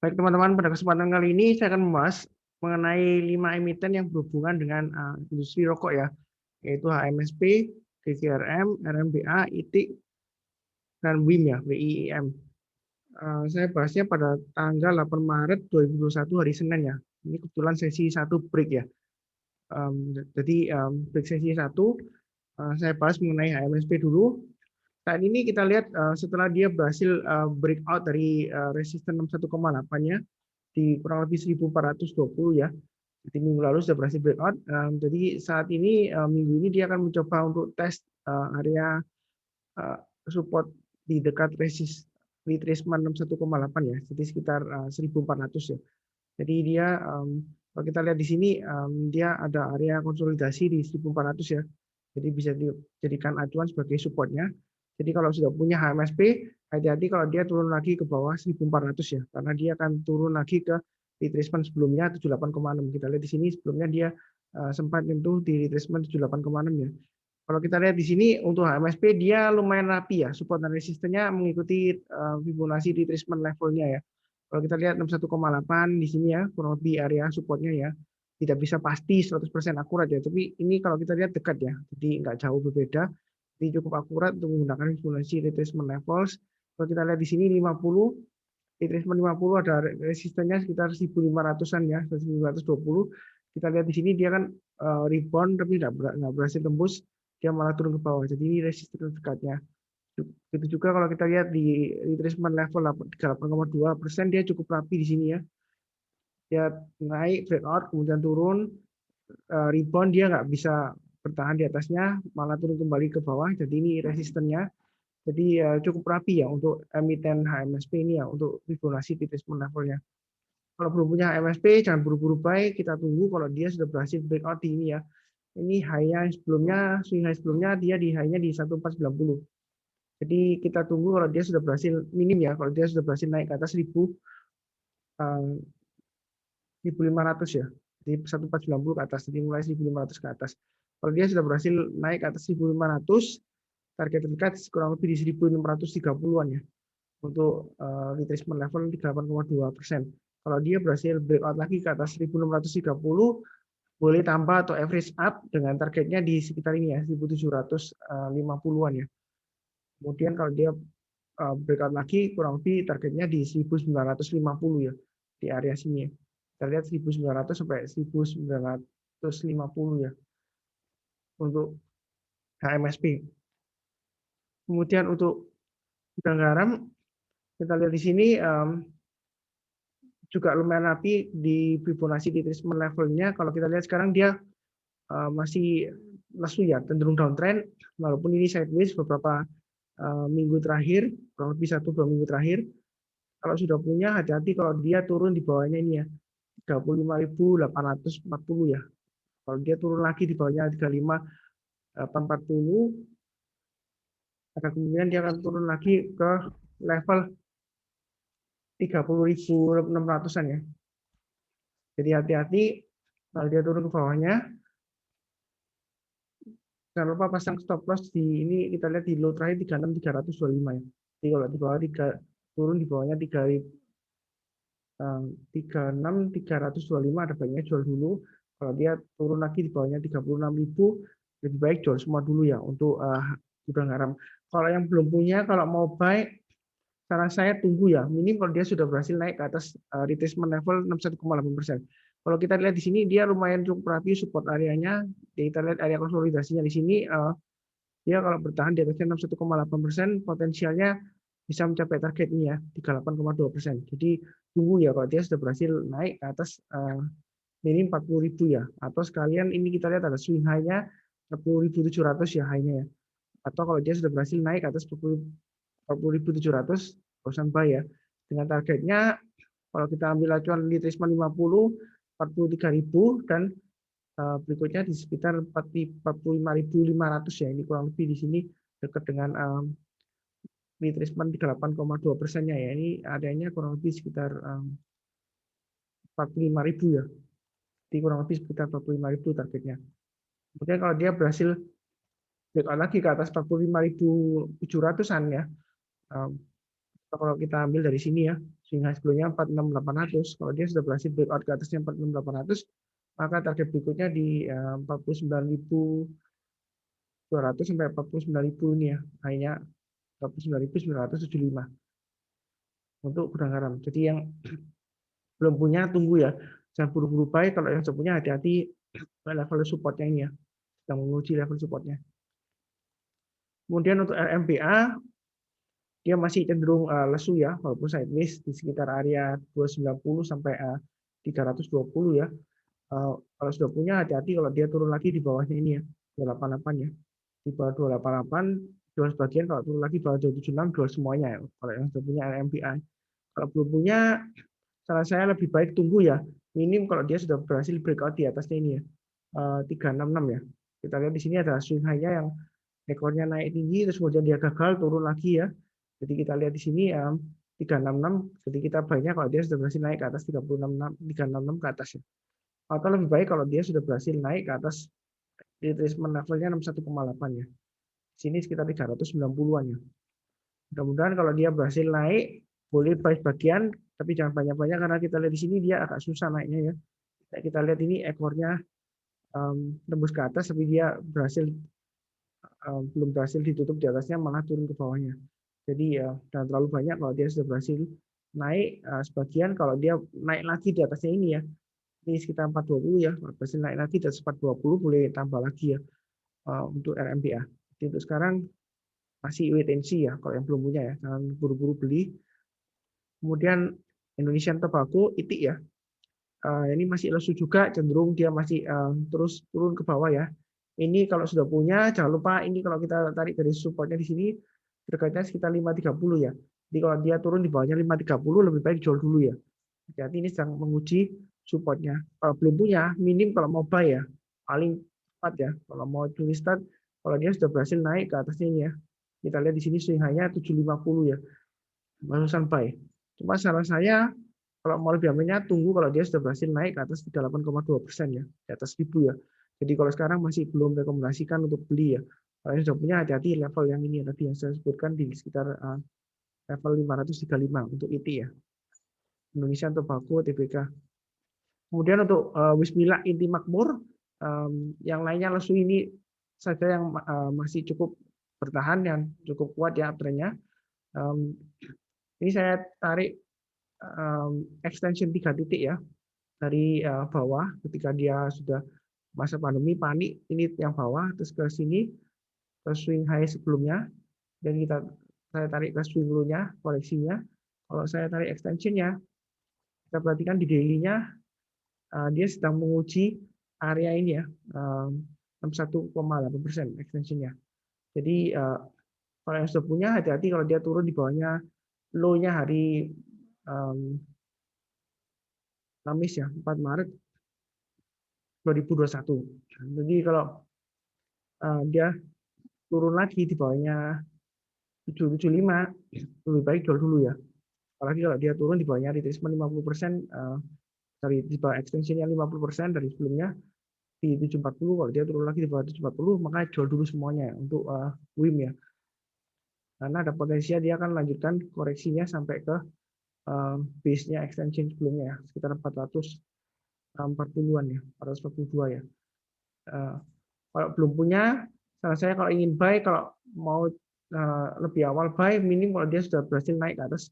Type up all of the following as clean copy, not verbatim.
Baik teman-teman, pada kesempatan kali ini saya akan membahas mengenai 5 emiten yang berhubungan dengan industri rokok ya, yaitu HMSP, GGRM, RMBA, ITIC, dan WIM ya, WIIM. Saya bahasnya pada tanggal 8 Maret 2021 hari Senin ya. Ini kebetulan sesi 1 break ya. Jadi break sesi 1 saya bahas mengenai HMSP dulu. Saat ini kita lihat setelah dia berhasil breakout dari resisten 61,8-nya di kurang lebih 1420 ya. Jadi minggu lalu sudah berhasil breakout. Jadi saat ini minggu ini dia akan mencoba untuk tes area support di dekat retracement 61,8 ya. Jadi sekitar 1400 ya. Jadi dia kalau kita lihat di sini dia ada area konsolidasi di 1400 ya. Jadi bisa dijadikan acuan sebagai supportnya. Jadi kalau sudah punya HMSP, hati-hati kalau dia turun lagi ke bawah 1400 ya, karena dia akan turun lagi ke retracement sebelumnya 78,6. Kita lihat di sini sebelumnya dia sempat menyentuh di retracement 78,6 ya. Kalau kita lihat di sini untuk HMSP dia lumayan rapi ya, support dan resistennya mengikuti Fibonacci retracement levelnya ya. Kalau kita lihat 61,8 di sini ya, kurang lebih area supportnya ya. Tidak bisa pasti 100% akurat ya, tapi ini kalau kita lihat dekat ya, jadi nggak jauh berbeda. Jadi cukup akurat untuk menggunakan Fibonacci retracement levels. Kalau kita lihat di sini 50, retracement 50 ada resistennya sekitar 1.500-an ya, 1.520. Kita lihat di sini dia kan rebound tapi nggak berhasil tembus, dia malah turun ke bawah. Jadi ini resisten dekatnya. Begitu juga kalau kita lihat di retracement level 38,2%, dia cukup rapi di sini ya. Dia naik breakout kemudian turun, rebound dia nggak bisa bertahan di atasnya, malah turun kembali ke bawah. Jadi ini resistennya. Jadi cukup rapi ya untuk emiten HMSP ini ya, untuk Fibonacci retracement levelnya. Kalau belum punya HMSP jangan buru-buru buy, kita tunggu kalau dia sudah berhasil breakout di ini ya. Ini high-nya sebelumnya, swing high sebelumnya dia di high-nya di 1490. Jadi kita tunggu kalau dia sudah berhasil minim ya, kalau dia sudah berhasil naik ke atas 1.500 ya. Jadi 1490 ke atas, jadi mulai 1.500 ke atas. Kalau dia sudah berhasil naik ke atas 1.500, target terdekat kurang lebih di 1.630-an ya. Untuk retracement level 38,2%. Kalau dia berhasil breakout lagi ke atas 1.630, boleh tambah atau average up dengan targetnya di sekitar ini ya, 1.750-an ya. Kemudian kalau dia breakout lagi kurang lebih targetnya di 1950 ya, di area sini. Kita lihat 1900 sampai 1950 ya untuk HMSP. Kemudian untuk gudang garam kita lihat di sini juga lumayan rapi di Fibonacci retracement levelnya. Kalau kita lihat sekarang dia masih lesu ya, cenderung downtrend, walaupun ini sideways beberapa minggu terakhir, kurang lebih 1-2 minggu terakhir. Kalau sudah punya, hati-hati kalau dia turun di bawahnya ini ya, 35.840 ya. Kalau dia turun lagi di bawahnya 35.840, ada kemungkinan dia akan turun lagi ke level 30.600-an ya. Jadi hati-hati kalau dia turun ke bawahnya. Jangan lupa pasang stop loss di ini, kita lihat di low terakhir 36.325 ya. Jadi kalau di bawah turun di bawahnya 36.325 ada baiknya jual dulu. Kalau dia turun lagi di bawahnya 36.000, lebih baik jual semua dulu ya untuk gudang garam. Kalau yang belum punya, kalau mau buy, saran saya tunggu ya. Minim kalau dia sudah berhasil naik ke atas retracement level 61,8%. Kalau kita lihat di sini dia lumayan cukup rapi support areanya. Kita lihat area konsolidasinya di sini. Dia kalau bertahan di atasnya 61,8%, potensialnya bisa mencapai target ini ya, 38,2%. Jadi tunggu ya kalau dia sudah berhasil naik ke atas minim 40.000 ya. Atau sekalian ini kita lihat ada swing high-nya 40.700 ya high-nya ya. Atau kalau dia sudah berhasil naik ke atas 40.700, bosan buy ya. Dengan targetnya kalau kita ambil acuan di retracement 50, 43.000 dan berikutnya di sekitar 45.500 ya. Ini kurang lebih di sini dekat dengan retracement 38,2%-nya ya. Ini adanya kurang lebih sekitar 45.000 ya. Jadi kurang lebih sekitar 45.000 targetnya. Kemudian kalau dia berhasil breakout lagi ke atas 45.700-an ya, Kalau kita ambil dari sini ya, swing high sebelumnya 46800, kalau dia sudah berhasil breakout ke atasnya 46800, maka target berikutnya di 49.200 sampai 49.000 ini ya, hanya 49.975 untuk gudang garam. Jadi yang belum punya tunggu ya, jangan buru-buru buy. Kalau yang sudah punya hati-hati level supportnya ini ya, sedang menguji level supportnya. Kemudian untuk RMBA dia masih cenderung lesu ya, walaupun sideways di sekitar area 290 sampai 320 ya. Kalau sudah punya hati-hati kalau dia turun lagi di bawahnya ini ya, 288 ya. Di bawah 288 jual sebagian, kalau turun lagi bawah 276 jual semuanya ya. Kalau yang sudah punya RMBA. Kalau belum punya, saran saya lebih baik tunggu ya. Minim kalau dia sudah berhasil breakout di atasnya ini ya. 366 ya. Kita lihat di sini ada swing high-nya yang ekornya naik tinggi terus kemudian dia gagal turun lagi ya. Jadi kita lihat di sini 366, jadi kita banyak kalau dia sudah berhasil naik ke atas 366 ke atas ya. Atau lebih baik kalau dia sudah berhasil naik ke atas retracement levelnya 61,8 ya. Sini sekitar 390-an ya. Mudah-mudahan kalau dia berhasil naik, boleh buy bagian, tapi jangan banyak-banyak karena kita lihat di sini dia agak susah naiknya ya. Kita lihat ini ekornya tembus ke atas, tapi dia belum berhasil ditutup di atasnya, malah turun ke bawahnya. Jadi jangan terlalu banyak kalau dia sudah berhasil naik sebagian, kalau dia naik lagi di atasnya ini ya, ini sekitar 420 ya, kalau berhasil naik lagi di atas 420 boleh tambah lagi ya untuk RMBA. Jadi untuk sekarang masih wait and see ya, kalau yang belum punya ya, jangan buru-buru beli. Kemudian Indonesian Tobacco, ITIC ya, ini masih lesu juga, cenderung dia masih terus turun ke bawah ya. Ini kalau sudah punya, jangan lupa ini kalau kita tarik dari supportnya di sini, dekatnya sekitar 530 ya. Jadi kalau dia turun di bawahnya 530, lebih baik jual dulu ya. Jadi ini sedang menguji supportnya. Kalau belum punya, minim kalau mau buy ya. Paling cepat ya. Kalau mau curi start, kalau dia sudah berhasil naik ke atasnya ini ya. Kita lihat di sini swing high-nya 750 ya. Barusan buy. Cuma saran saya, kalau mau lebih amannya, tunggu kalau dia sudah berhasil naik ke atas 38,2% ya. Di atas 1000 ya. Jadi kalau sekarang masih belum rekomendasikan untuk beli ya. Kalau yang sudah punya, hati-hati level yang ini tadi yang saya sebutkan di sekitar level 535 untuk IT ya. Indonesia Tobacco TBK. Kemudian untuk Wismila Inti Makmur, yang lainnya lesu ini saja yang masih cukup bertahan, yang cukup kuat ya trennya. Ini saya tarik extension 3 titik ya dari bawah ketika dia sudah masa pandemi panik, ini yang bawah terus ke sini ke swing high sebelumnya, dan saya tarik ke swing low-nya koreksinya. Kalau saya tarik extensionnya, kita perhatikan di daily-nya dia sedang menguji area ini ya 61,8% extensionnya. Jadi kalau yang sudah punya, hati-hati kalau dia turun di bawahnya low-nya hari Kamis ya 4 Maret 2021. Jadi kalau dia turun lagi di bawahnya 775, lebih baik jual dulu ya. Apalagi kalau dia turun di bawahnya retracement 50%, dari di bawah extensionnya 50% dari sebelumnya di 740, kalau dia turun lagi di bawah 740, maka jual dulu semuanya untuk WIM ya. Karena ada potensi dia akan lanjutkan koreksinya sampai ke base-nya extension sebelumnya ya, sekitar 440-an ya, 442 ya. Kalau belum punya, saran saya kalau ingin buy, kalau mau lebih awal buy, minim kalau dia sudah berhasil naik ke atas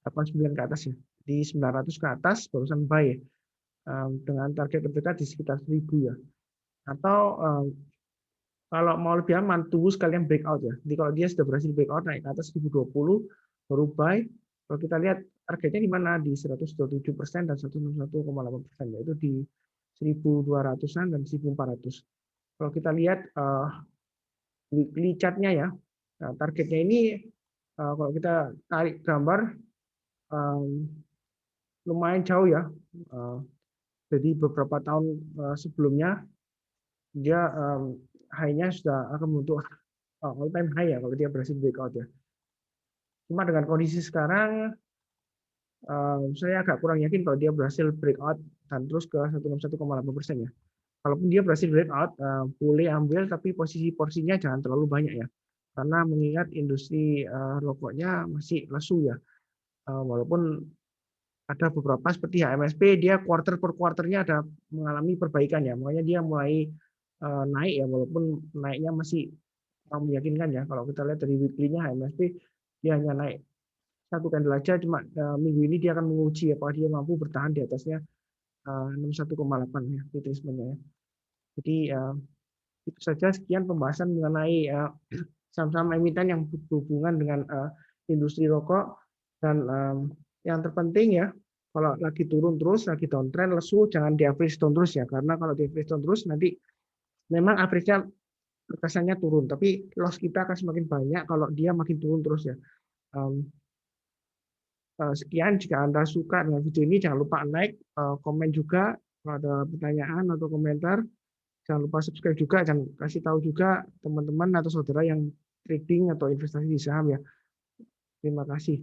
89 ke atas ya, di 900 ke atas barusan buy ya. Dengan target terdekat di sekitar 1000 ya. Atau kalau mau lebih aman, tunggu sekalian breakout ya. Jadi kalau dia sudah berhasil breakout naik ke atas 1020, baru buy. Kalau kita lihat targetnya di mana, di 127% dan 161,8%, yaitu di 1200-an dan 1400. Kalau kita lihat weekly chart-nya ya, nah, targetnya ini kalau kita tarik gambar lumayan jauh ya. Jadi beberapa tahun sebelumnya dia high-nya sudah akan membentuk all time high ya kalau dia berhasil breakout ya. Cuma dengan kondisi sekarang saya agak kurang yakin kalau dia berhasil breakout dan terus ke 161,8% ya. Kalaupun dia berhasil breakout, boleh ambil tapi posisi porsinya jangan terlalu banyak ya. Karena mengingat industri rokoknya masih lesu ya. Walaupun ada beberapa seperti HMSP, dia quarter per quarternya ada mengalami perbaikan ya, makanya dia mulai naik ya, walaupun naiknya masih kurang meyakinkan ya. Kalau kita lihat dari weekly-nya HMSP, dia hanya naik satu candle aja, cuma minggu ini dia akan menguji apakah dia mampu bertahan di atasnya 61,8 ya retracement-nya ya. Jadi itu saja, sekian pembahasan mengenai saham-saham emiten yang berhubungan dengan industri rokok. Dan yang terpenting ya, kalau lagi turun terus, lagi downtrend, lesu, jangan di average down terus ya, karena kalau di average down terus nanti memang average-nya kesannya turun, tapi loss kita akan semakin banyak kalau dia makin turun terus ya. Sekian, jika Anda suka dengan video ini, jangan lupa like, komen juga kalau ada pertanyaan atau komentar. Jangan lupa subscribe juga, dan kasih tahu juga teman-teman atau saudara yang trading atau investasi di saham ya. Terima kasih.